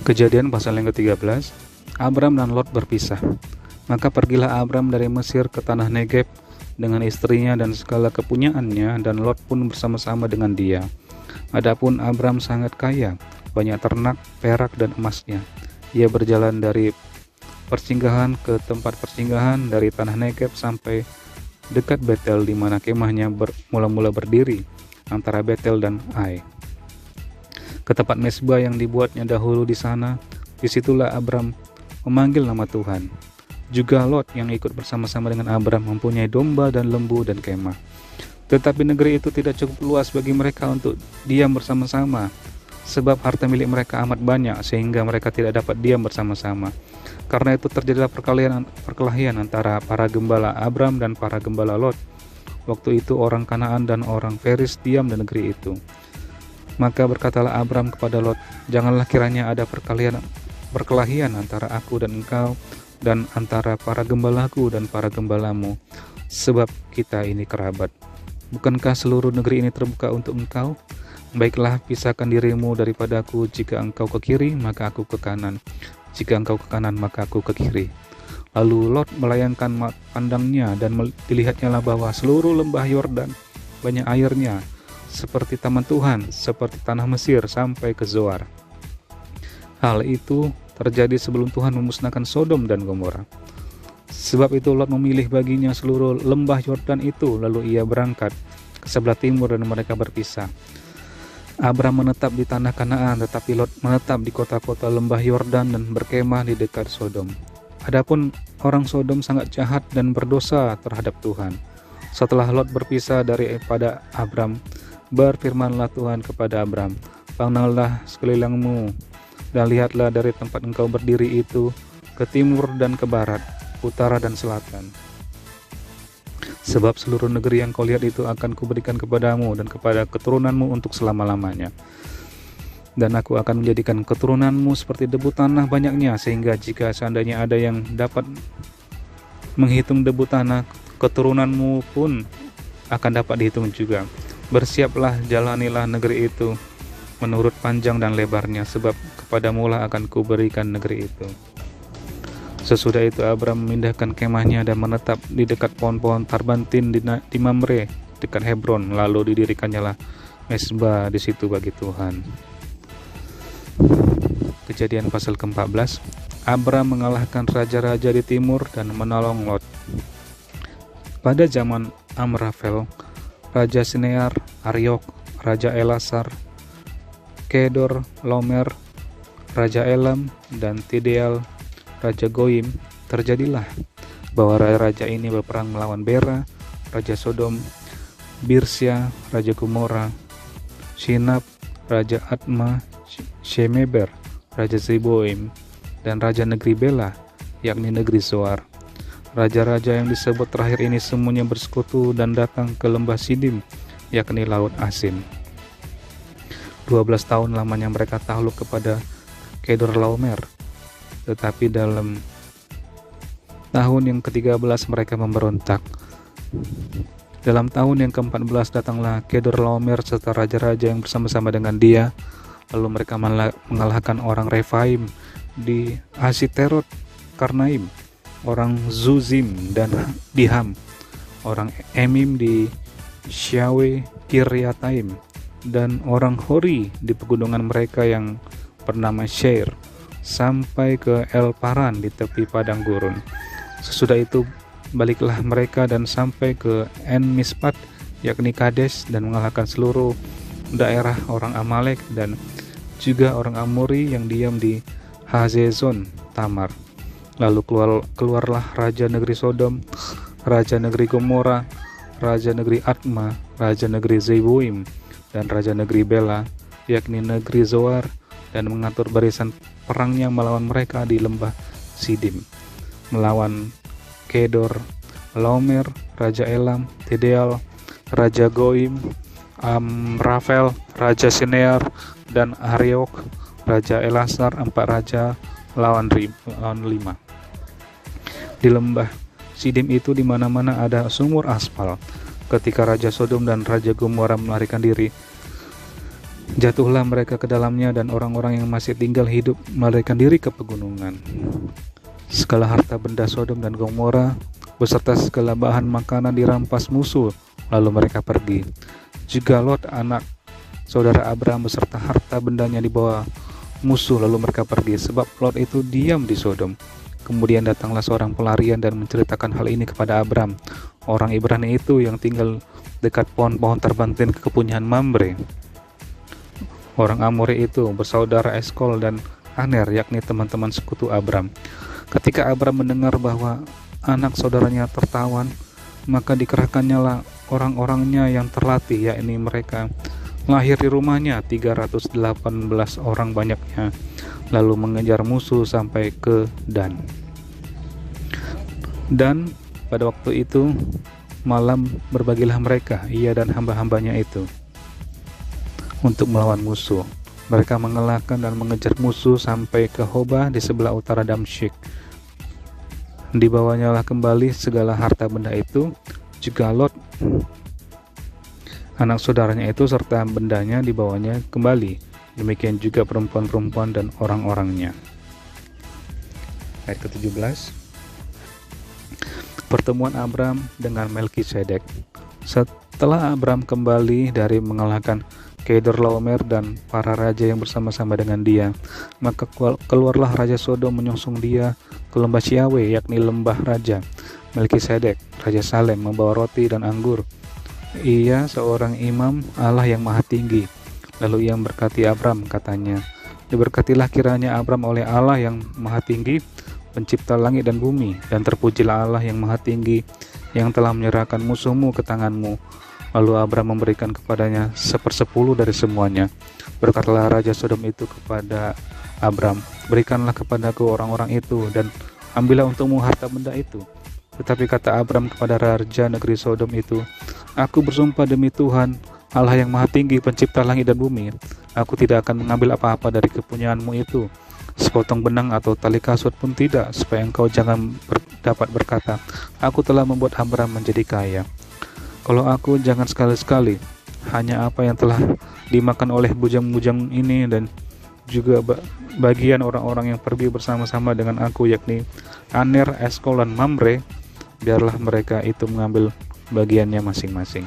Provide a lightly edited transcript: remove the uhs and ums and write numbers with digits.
Kejadian pasal yang ke-13, Abram dan Lot berpisah. Maka pergilah Abram dari Mesir ke tanah Negeb dengan istrinya dan segala kepunyaannya, dan Lot pun bersama-sama dengan dia. Adapun Abram sangat kaya, banyak ternak, perak, dan emasnya. Ia berjalan dari persinggahan ke tempat persinggahan dari tanah Negeb sampai dekat Betel, di mana kemahnya mula-mula berdiri antara Betel dan Ai. Ke tempat mesbah yang dibuatnya dahulu di sana, disitulah Abram memanggil nama Tuhan. Juga Lot yang ikut bersama-sama dengan Abram mempunyai domba dan lembu dan kemah. Tetapi negeri itu tidak cukup luas bagi mereka untuk diam bersama-sama, sebab harta milik mereka amat banyak sehingga mereka tidak dapat diam bersama-sama. Karena itu terjadilah perkelahian antara para gembala Abram dan para gembala Lot. Waktu itu orang Kanaan dan orang Feris diam di negeri itu. Maka berkatalah Abram kepada Lot, "Janganlah kiranya ada perkelahian antara aku dan engkau, dan antara para gembalaku dan para gembalamu, sebab kita ini kerabat. Bukankah seluruh negeri ini terbuka untuk engkau? Baiklah, pisahkan dirimu daripadaku. Jika engkau ke kiri, maka aku ke kanan. Jika engkau ke kanan, maka aku ke kiri." Lalu Lot melayangkan pandangnya, dan dilihatnya lah bahwa seluruh lembah Yordan banyak airnya, seperti taman Tuhan, seperti tanah Mesir sampai ke Zoar. Hal itu terjadi sebelum Tuhan memusnahkan Sodom dan Gomora. Sebab itu Lot memilih baginya seluruh lembah Yordan itu, lalu ia berangkat ke sebelah timur dan mereka berpisah. Abram menetap di tanah Kanaan, tetapi Lot menetap di kota-kota lembah Yordan dan berkemah di dekat Sodom. Adapun orang Sodom sangat jahat dan berdosa terhadap Tuhan. Setelah Lot berpisah daripada Abram, berfirmanlah Tuhan kepada Abram, "Pandanglah sekelilingmu dan lihatlah dari tempat engkau berdiri itu ke timur dan ke barat, utara dan selatan. Sebab seluruh negeri yang kau lihat itu akan kuberikan kepadamu dan kepada keturunanmu untuk selama-lamanya. Dan aku akan menjadikan keturunanmu seperti debu tanah banyaknya, sehingga jika seandainya ada yang dapat menghitung debu tanah, keturunanmu pun akan dapat dihitung juga. Bersiaplah, jalanilah negeri itu menurut panjang dan lebarnya, sebab kepadamu lah akan kuberikan negeri itu." Sesudah itu Abram memindahkan kemahnya dan menetap di dekat pohon-pohon tarbantin di Mamre dekat Hebron. Lalu didirikannya lah mesbah di situ bagi Tuhan. Kejadian pasal ke-14, Abram mengalahkan raja-raja di timur dan menolong Lot. Pada zaman Amrafel, Raja Sinear, Ariok, Raja Elasar, Kedor, Lomer, Raja Elam, dan Tideal, Raja Goim, terjadilah bahwa raja ini berperang melawan Bera, Raja Sodom, Birsya, Raja Gomora, Shinab, Raja Adma, Shemeber, Raja Zeboim, dan Raja negeri Bela, yakni negeri Zoar. Raja-raja yang disebut terakhir ini semuanya bersekutu dan datang ke lembah Sidim, yakni Laut Asin. 12 tahun lamanya mereka takluk kepada Kedorlaomer, tetapi dalam tahun yang ke-13 mereka memberontak. Dalam tahun yang ke-14 datanglah Kedorlaomer serta raja-raja yang bersama-sama dengan dia. Lalu mereka mengalahkan orang Refaim di Asiterot Karnaim, orang Zuzim dan Diham, orang Emim di Syawe Kiryataim, dan orang Hori di pegunungan mereka yang bernama Syair, sampai ke El Paran di tepi padang gurun. Sesudah itu baliklah mereka dan sampai ke En Mispat, yakni Kades, dan mengalahkan seluruh daerah orang Amalek dan juga orang Amori yang diam di Hazezon Tamar. Lalu keluarlah raja negeri Sodom, raja negeri Gomora, raja negeri Adma, raja negeri Zeboim, dan raja negeri Bela, yakni negeri Zoar, dan mengatur barisan perangnya melawan mereka di lembah Sidim, melawan Kedor, Laomer, Raja Elam, Tideal, Raja Goim, Amrafel, Raja Sinear, dan Ariok, Raja Elasar, 4 raja lawan 5. Di lembah Sidim itu di mana-mana ada sumur aspal. Ketika Raja Sodom dan Raja Gomora melarikan diri, Jatuhlah mereka ke dalamnya, dan orang-orang yang masih tinggal hidup melarikan diri ke pegunungan. Segala harta benda Sodom dan Gomora beserta segala bahan makanan dirampas musuh, lalu mereka pergi. Juga Lot, anak saudara Abram, beserta harta bendanya dibawa musuh, lalu mereka pergi, sebab Lot itu diam di Sodom. Kemudian datanglah seorang pelarian dan menceritakan hal ini kepada Abram, orang Ibrani itu yang tinggal dekat pohon-pohon terbantin kepunyaan Mamre. Orang Amori itu bersaudara Eskol dan Aner, yakni teman-teman sekutu Abram. Ketika Abram mendengar bahwa anak saudaranya tertawan, maka dikerahkannya lah orang-orangnya yang terlatih, yakni mereka lahir di rumahnya 318 orang banyaknya, lalu mengejar musuh sampai ke Dan. Dan pada waktu itu malam berbagilah mereka, ia dan hamba-hambanya itu, untuk melawan musuh. Mereka mengalahkan dan mengejar musuh sampai ke Hobah di sebelah utara Damsyik. Dibawanya lah kembali segala harta benda itu, juga Lot, anak saudaranya itu, serta bendanya dibawanya kembali. Demikian juga perempuan-perempuan dan orang-orangnya. Ayat ke-17. Pertemuan Abram dengan Melkisedek. Setelah Abram kembali dari mengalahkan Kedorlaomer dan para raja yang bersama-sama dengan dia, maka keluarlah Raja Sodom menyongsong dia ke lembah Siawe, yakni lembah raja. Melkisedek, Raja Salem, membawa roti dan anggur. Ia seorang imam Allah yang maha tinggi. Lalu ia memberkati Abram, katanya, diberkatilah kiranya Abram oleh Allah yang maha tinggi, pencipta langit dan bumi, dan terpujilah Allah yang maha tinggi, yang telah menyerahkan musuhmu ke tanganmu. Lalu Abram memberikan kepadanya 1/10 dari semuanya. Berkatalah Raja Sodom itu kepada Abram, berikanlah kepadaku orang-orang itu, dan ambillah untukmu harta benda itu. Tetapi kata Abram kepada Raja negeri Sodom itu, aku bersumpah demi Tuhan, Allah yang maha tinggi, pencipta langit dan bumi, aku tidak akan mengambil apa-apa dari kepunyaanmu itu, sepotong benang atau tali kasut pun tidak, supaya engkau jangan dapat berkata, aku telah membuat Abram menjadi kaya. Kalau aku, jangan sekali-sekali, hanya apa yang telah dimakan oleh bujang-bujang ini, dan juga bagian orang-orang yang pergi bersama-sama dengan aku, yakni Aner, Eskol, dan Mamre, biarlah mereka itu mengambil bagiannya masing-masing.